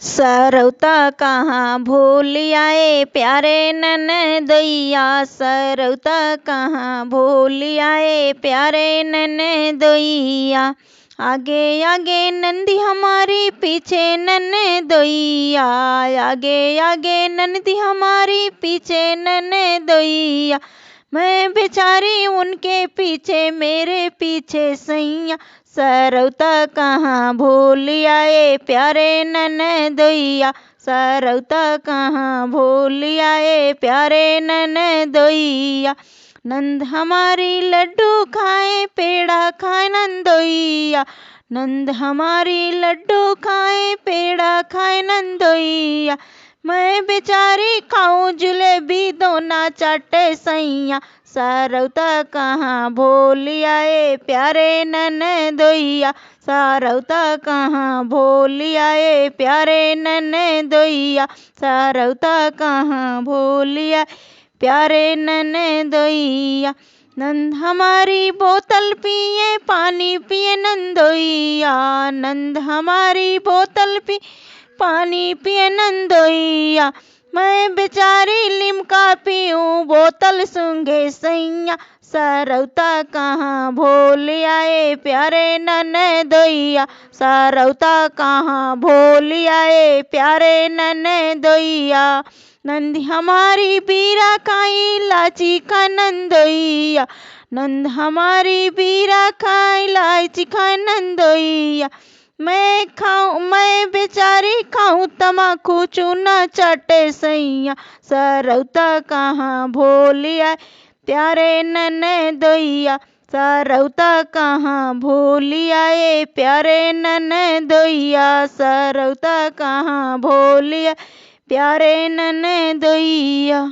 सरौता कहाँ भूल आए प्यारे ननदोइया। सरौता कहाँ भूल आए प्यारे ननदोइया। आगे आगे नंदी हमारी पीछे ननदोइया। आगे आगे नंदी हमारी पीछे ननदोइया। मैं बेचारी उनके पीछे मेरे पीछे सैया। सरौता कहाँ भूल आए प्यारे ननदोइया। सरौता कहाँ भूल आए प्यारे ननदोइया। नंद हमारी लड्डू खाए पेड़ा खाए नंदोइया। नंद हमारी लड्डू खाए पेड़ा खाए नंदोइया। मैं बेचारी खाऊं जलेबी दोना चाटे सैया। सरौता कहाँ भूल आए प्यारे ननदोइया। सरौता कहाँ भूल आए प्यारे ननदोइया। सरौता कहाँ भूल आए प्यारे ननदोइया। नंद हमारी बोतल पिए पानी पिए नंदोइया। नंद हमारी बोतल पी पानी पिए नंदोइया। मैं बेचारी लिमका पीऊँ बोतल सूंघे सैया। सरौता कहाँ भूल आए प्यारे ननदोइया। सरौता कहाँ भूल आए प्यारे ननदोइया। नंदी हमारी बीरा खाई लाची खा नंदोइया। नंद हमारी बीरा खाई लाची खा नंदोइया। मैं बेचारी खाऊं तमाकू चूना चाटे सैया। सरौता कहाँ भूल आए प्यारे ननदोइया। सरौता कहाँ भूल आए प्यारे ननदोइया। सरौता कहाँ भूल आए प्यारे ननदोइया।